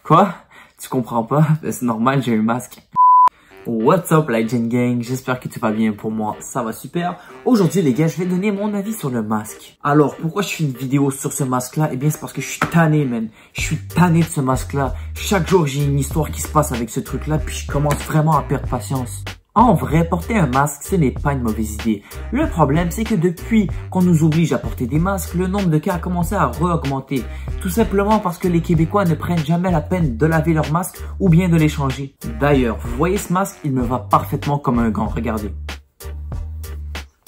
Quoi? Tu comprends pas? C'est normal, j'ai un masque. What's up Legend Gang, j'espère que tu vas bien. Pour moi ça va super. Aujourd'hui les gars, je vais donner mon avis sur le masque. Alors pourquoi je fais une vidéo sur ce masque là? Eh bien c'est parce que je suis tanné man. Je suis tanné de ce masque là. Chaque jour j'ai une histoire qui se passe avec ce truc là, puis je commence vraiment à perdre patience. En vrai, porter un masque, ce n'est pas une mauvaise idée. Le problème, c'est que depuis qu'on nous oblige à porter des masques, le nombre de cas a commencé à re-augmenter. Tout simplement parce que les Québécois ne prennent jamais la peine de laver leurs masques ou bien de les changer. D'ailleurs, vous voyez ce masque, il me va parfaitement comme un gant, regardez.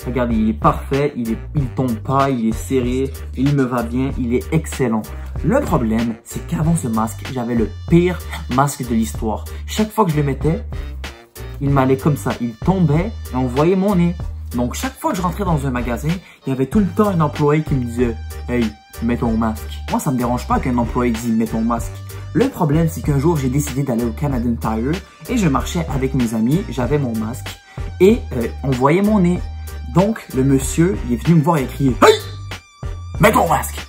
Regardez, il est parfait, il tombe pas, il est serré, il me va bien, il est excellent. Le problème, c'est qu'avant ce masque, j'avais le pire masque de l'histoire. Chaque fois que je le mettais, il m'allait comme ça, il tombait et on voyait mon nez. Donc chaque fois que je rentrais dans un magasin, il y avait tout le temps un employé qui me disait « Hey, mets ton masque ». Moi, ça me dérange pas qu'un employé dise « Mets ton masque ». Le problème, c'est qu'un jour, j'ai décidé d'aller au Canadian Tire et je marchais avec mes amis, j'avais mon masque et on voyait mon nez. Donc le monsieur, il est venu me voir et crier « Hey, mets ton masque ».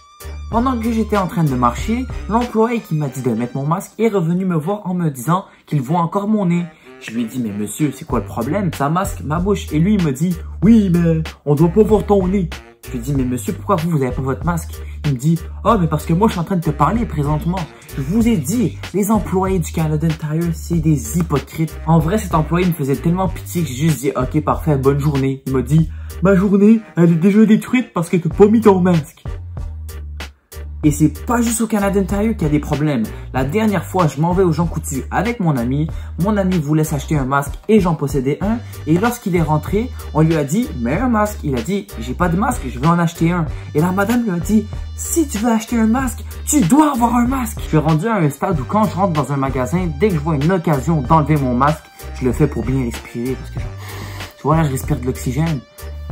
Pendant que j'étais en train de marcher, l'employé qui m'a dit de mettre mon masque est revenu me voir en me disant qu'il voit encore mon nez. Je lui ai dit, mais monsieur, c'est quoi le problème? Ça masque ma bouche. Et lui, il me dit, oui, mais on doit pas voir ton nez. Je lui ai dit, mais monsieur, pourquoi vous avez pas votre masque? Il me dit, ah, mais parce que moi, je suis en train de te parler présentement. Je vous ai dit, les employés du Canadian Tire, c'est des hypocrites. En vrai, cet employé me faisait tellement pitié que j'ai juste dit, ok, parfait, bonne journée. Il m'a dit, ma journée, elle est déjà détruite parce que t'as pas mis ton masque. Et c'est pas juste au Canadian Tire qu'il y a des problèmes. La dernière fois, je m'en vais au Jean Coutu avec mon ami. Mon ami voulait s'acheter un masque et j'en possédais un. Et lorsqu'il est rentré, on lui a dit, mets un masque. Il a dit, j'ai pas de masque, je veux en acheter un. Et la madame lui a dit, si tu veux acheter un masque, tu dois avoir un masque. Je suis rendu à un stade où quand je rentre dans un magasin, dès que je vois une occasion d'enlever mon masque, je le fais pour bien respirer. Parce que tu vois, là, je respire de l'oxygène.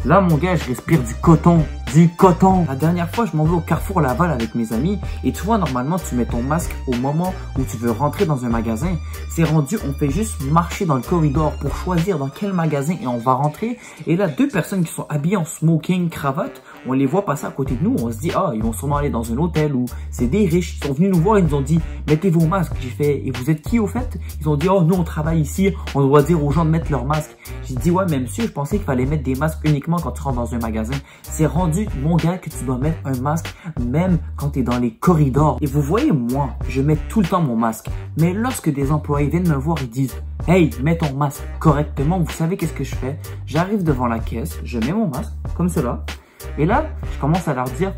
Là, mon gars, je respire du coton. Du coton. La dernière fois, je m'en vais au Carrefour Laval avec mes amis. Et tu vois, normalement, tu mets ton masque au moment où tu veux rentrer dans un magasin. C'est rendu, on fait juste marcher dans le corridor pour choisir dans quel magasin et on va rentrer. Et là, deux personnes qui sont habillées en smoking, cravate, on les voit passer à côté de nous. On se dit, ah, ils vont sûrement aller dans un hôtel ou c'est des riches. Ils sont venus nous voir et ils nous ont dit, mettez vos masques. J'ai fait, et vous êtes qui au fait? Ils ont dit, oh, nous, on travaille ici. On doit dire aux gens de mettre leur masque. J'ai dit, ouais, mais monsieur, je pensais qu'il fallait mettre des masques uniquement quand tu rentres dans un magasin. C'est rendu, mon gars, que tu dois mettre un masque même quand tu es dans les corridors. Et vous voyez, moi, je mets tout le temps mon masque. Mais lorsque des employés viennent me voir et disent, hey, mets ton masque correctement, vous savez qu'est-ce que je fais? J'arrive devant la caisse, je mets mon masque, comme cela. Et là, je commence à leur dire,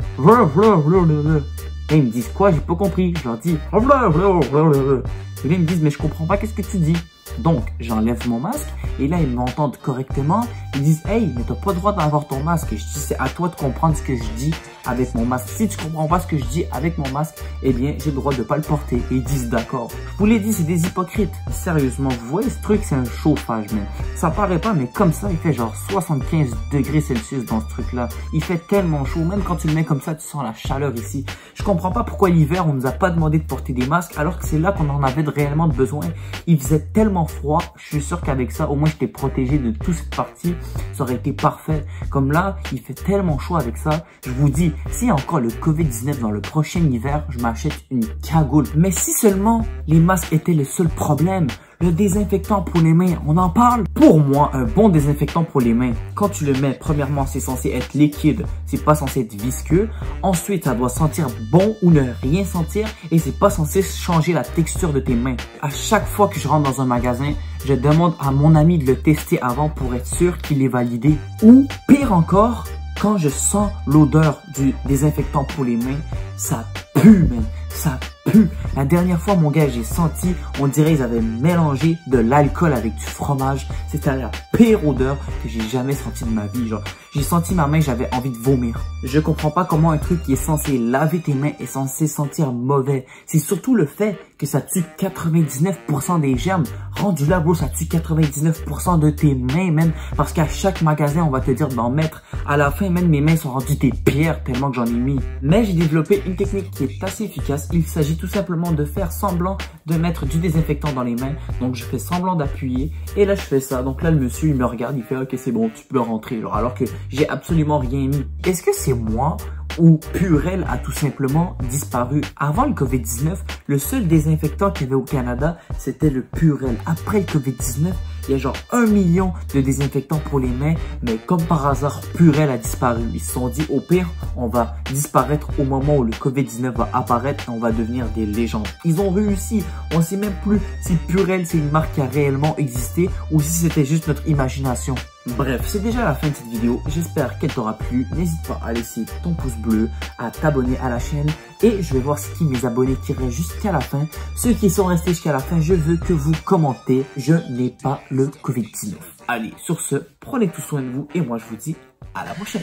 et ils me disent quoi? J'ai pas compris. Je leur dis, et là, ils me disent, mais je comprends pas, qu'est-ce que tu dis? Donc, j'enlève mon masque et là, ils m'entendent correctement. Ils disent, hey, mais t'as pas le droit d'avoir ton masque. Et je dis, c'est à toi de comprendre ce que je dis avec mon masque. Si tu comprends pas ce que je dis avec mon masque, eh bien, j'ai le droit de pas le porter. Et ils disent, d'accord. Je vous l'ai dit, c'est des hypocrites. Sérieusement, vous voyez, ce truc, c'est un chauffage, mais ça paraît pas, mais comme ça, il fait genre 75 degrés Celsius dans ce truc-là. Il fait tellement chaud. Même quand tu le mets comme ça, tu sens la chaleur ici. Je comprends pas pourquoi l'hiver, on nous a pas demandé de porter des masques, alors que c'est là qu'on en avait réellement besoin. Il faisait tellement froid, je suis sûr qu'avec ça, au moins j'étais protégé de toute cette partie, ça aurait été parfait. Comme là, il fait tellement chaud avec ça, je vous dis, s'il y a encore le Covid-19 dans le prochain hiver, je m'achète une cagoule. Mais si seulement les masques étaient le seul problème, le désinfectant pour les mains, on en parle? Pour moi, un bon désinfectant pour les mains, quand tu le mets, premièrement, c'est censé être liquide, c'est pas censé être visqueux. Ensuite, ça doit sentir bon ou ne rien sentir et c'est pas censé changer la texture de tes mains. À chaque fois que je rentre dans un magasin, je demande à mon ami de le tester avant pour être sûr qu'il est validé. Ou, pire encore, quand je sens l'odeur du désinfectant pour les mains, ça pue, man. Ça pue. La dernière fois, mon gars, j'ai senti, on dirait qu'ils avaient mélangé de l'alcool avec du fromage. C'était la pire odeur que j'ai jamais sentie de ma vie. Genre, j'ai senti ma main, j'avais envie de vomir. Je comprends pas comment un truc qui est censé laver tes mains est censé sentir mauvais. C'est surtout le fait que ça tue 99% des germes. Rendu là, bro, ça tue 99% de tes mains, même. Parce qu'à chaque magasin, on va te dire d'en mettre. À la fin, même mes mains sont rendues des pierres tellement que j'en ai mis. Mais j'ai développé une technique qui est assez efficace. Il s'agit tout simplement de faire semblant de mettre du désinfectant dans les mains. Donc, je fais semblant d'appuyer. Et là, je fais ça. Donc là, le monsieur, il me regarde, il fait « Ok, c'est bon, tu peux rentrer. » Alors que j'ai absolument rien mis. Est-ce que c'est moi où Purell a tout simplement disparu. Avant le COVID-19, le seul désinfectant qu'il y avait au Canada, c'était le Purell. Après le COVID-19, il y a genre 1 million de désinfectants pour les mains, mais comme par hasard, Purell a disparu. Ils se sont dit, au pire, on va disparaître au moment où le COVID-19 va apparaître et on va devenir des légendes. Ils ont réussi. On ne sait même plus si Purell, c'est une marque qui a réellement existé ou si c'était juste notre imagination. Bref, c'est déjà la fin de cette vidéo. J'espère qu'elle t'aura plu. N'hésite pas à laisser ton pouce bleu, à t'abonner à la chaîne. Et je vais voir c'est qui mes abonnés qui restent jusqu'à la fin. Ceux qui sont restés jusqu'à la fin, je veux que vous commentez. Je n'ai pas le Covid-19. Allez, sur ce, prenez tout soin de vous. Et moi, je vous dis à la prochaine.